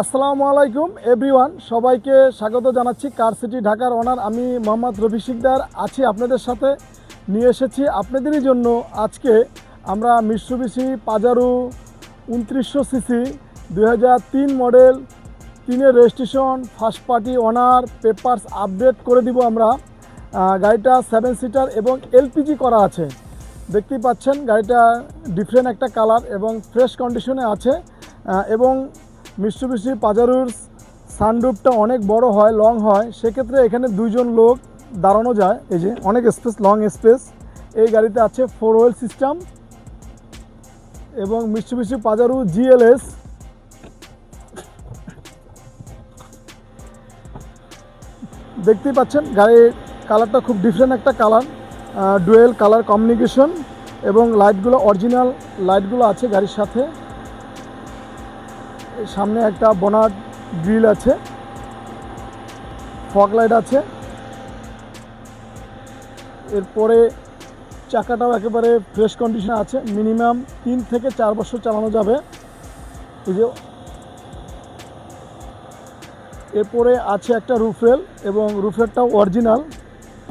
আসসালামু আলাইকুম এভরিওয়ান, সবাইকে স্বাগত জানাচ্ছি কার সিটি ঢাকার ওনার আমি মোহাম্মদ রফি শিকদার আছি আপনাদের সাথে। নিয়ে এসেছি আপনাদেরই জন্য আজকে আমরা Mitsubishi Pajero 2900 CC 2003 model, 3 registration, first party ওনার, পেপারস আপডেট করে দিব আমরা। গাড়িটা 7 সিটার এবং এলপিজি করা আছে। দেখতেই পাচ্ছেন গাড়িটা ডিফারেন্ট একটা কালার এবং ফ্রেশ কন্ডিশনে আছে। এবং মিৎসুবিশি পাজারোর সানরুফটা অনেক বড় হয়, লং হয়, সেক্ষেত্রে এখানে 2জন লোক দাঁড়ানো যায়। এই যে অনেক স্পেস, লং স্পেস। এই গাড়িতে আছে 4 হুইল সিস্টেম এবং মিৎসুবিশি পাজারো জিএলএস। দেখতেই পাচ্ছেন গাড়ির কালারটা খুব ডিফারেন্ট একটা কালার, ডুয়েল কালার কমিউনিকেশন এবং লাইটগুলো অরিজিনাল লাইটগুলো আছে গাড়ির সাথে। সামনে একটা বোনাট গ্রিল আছে, ফগ লাইট আছে। এরপরে চাকাটাও একেবারে ফ্রেশ কন্ডিশনে আছে, মিনিমাম 3 থেকে 4 বছর চালানো যাবে। এই যে এরপরে আছে একটা রুফরেল এবং রুফরেলটাও অরিজিনাল।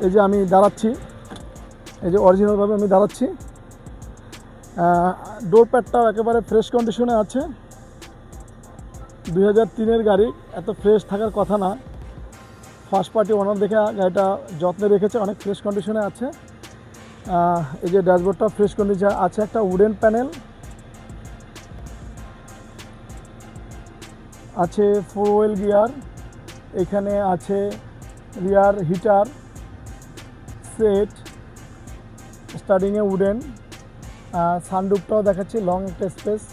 এই যে আমি দাঁড়াচ্ছি, এই যে অরিজিনালভাবে আমি দাঁড়াচ্ছি। ডোর প্যাডটাও একেবারে ফ্রেশ কন্ডিশনে আছে। 2003-এর গাড়ি, এত ফ্রেশ থাকার কথা না। ফার্স্ট পার্টি ওনার দেখে গাড়িটা যত্নে রেখেছে, অনেক ফ্রেশ কন্ডিশনে আছে। এই যে ড্যাশবোর্ডটা ফ্রেশ কন্ডিশনে আছে। একটা উডেন প্যানেল আছে, 4 হুইল গিয়ার, এখানে আছে রিয়ার হিটার সেট, স্টার্টিংয়ে উডেন। সানরুফটাও দেখাচ্ছি, লং একটা স্পেস।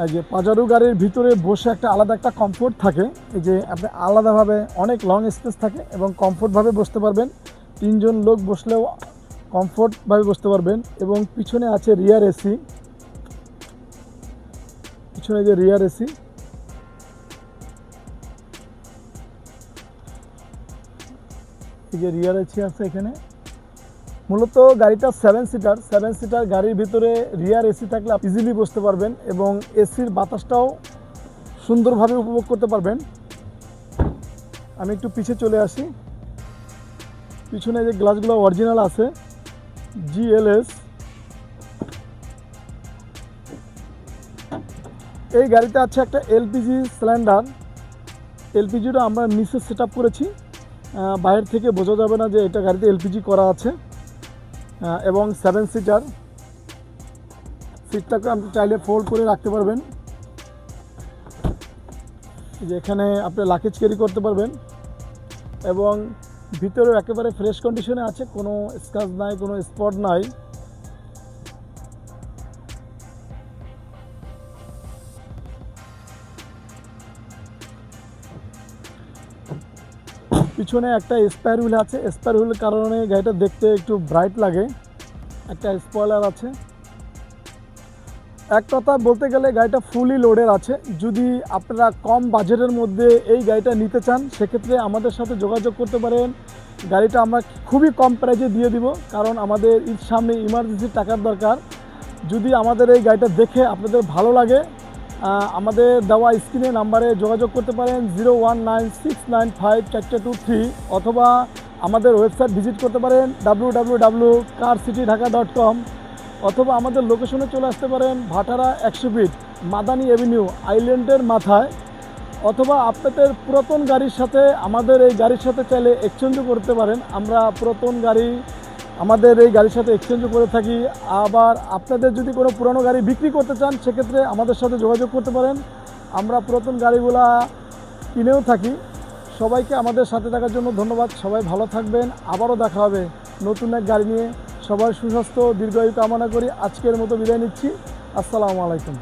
এই যে পাজারো গাড়ির ভিতরে বসে একটা আলাদা একটা কমফোর্ট থাকে। এই যে আপনি আলাদাভাবে অনেক লং স্পেস থাকে এবং কমফোর্টভাবে বসতে পারবেন। 3 জন লোক বসলেও কমফোর্টভাবে বসতে পারবেন। এবং পিছনে আছে রিয়ার এসি, পিছনে যে রিয়ার এসি। এই যে রিয়ার এসি আছে এখানে। মূলত গাড়িটা 7 সিটার গাড়ির ভিতরে রিয়ার এসি থাকলে ইজিলি বসতে পারবেন এবং এসির বাতাসটাও সুন্দরভাবে উপভোগ করতে পারবেন। আমি একটু পিছে চলে আসি। পিছনে যে গ্লাসগুলো অরিজিনাল আছে, জিএলএস। এই গাড়িতে আছে একটা এলপিজি সিলিন্ডার। এলপিজিটা আমরা নিচে সেট আপ করেছি, বাইরে থেকে বোঝা যাবে না যে এটা গাড়িতে এলপিজি করা আছে। এবং 7 সিটার, সিটটাকে আপনি চাইলে ফোল্ড করে রাখতে পারবেন। যে এখানে আপনি লাগেজ ক্যারি করতে পারবেন এবং ভিতরেও একেবারে ফ্রেশ কন্ডিশনে আছে, কোনো স্ক্র্যাচ নাই, কোনো স্পট নাই। পিছনে একটা স্পেয়ার হুইল আছে, স্পেয়ার হুইলের কারণে গাড়িটা দেখতে একটু ব্রাইট লাগে। একটা স্পয়লার আছে। এক কথা বলতে গেলে গাড়িটা ফুলি লোডের আছে। যদি আপনারা কম বাজেটের মধ্যে এই গাড়িটা নিতে চান, সেক্ষেত্রে আমাদের সাথে যোগাযোগ করতে পারেন। গাড়িটা আমরা খুবই কম প্রাইজে দিয়ে দিব, কারণ আমাদের ঈদ সামনে ইমার্জেন্সি টাকার দরকার। যদি আমাদের এই গাড়িটা দেখে আপনাদের ভালো লাগে, আমাদের দেওয়া স্ক্রিনে নাম্বারে যোগাযোগ করতে পারেন 0196954223, অথবা আমাদের ওয়েবসাইট ভিজিট করতে পারেন www.carcitydhaka.com, অথবা আমাদের লোকেশনে চলে আসতে পারেন ভাটারা 100 ফিট মাদানী এভিনিউ আইল্যান্ডের মাথায়। অথবা আপনাদের পুরাতন গাড়ির সাথে আমাদের এই গাড়ির সাথে চাইলে এক্সচেঞ্জও করতে পারেন। আমরা পুরাতন গাড়ি আমাদের এই গাড়ির সাথে এক্সচেঞ্জও করে থাকি। আবার আপনাদের যদি কোনো পুরনো গাড়ি বিক্রি করতে চান, সেক্ষেত্রে আমাদের সাথে যোগাযোগ করতে পারেন। আমরা পুরাতন গাড়িগুলা কিনেও থাকি। সবাইকে আমাদের সাথে থাকার জন্য ধন্যবাদ। সবাই ভালো থাকবেন, আবারও দেখা হবে নতুন এক গাড়ি নিয়ে। সবার সুস্বাস্থ্য দীর্ঘায়ু কামনা করি। আজকের মতো বিদায় নিচ্ছি। আসসালামু আলাইকুম।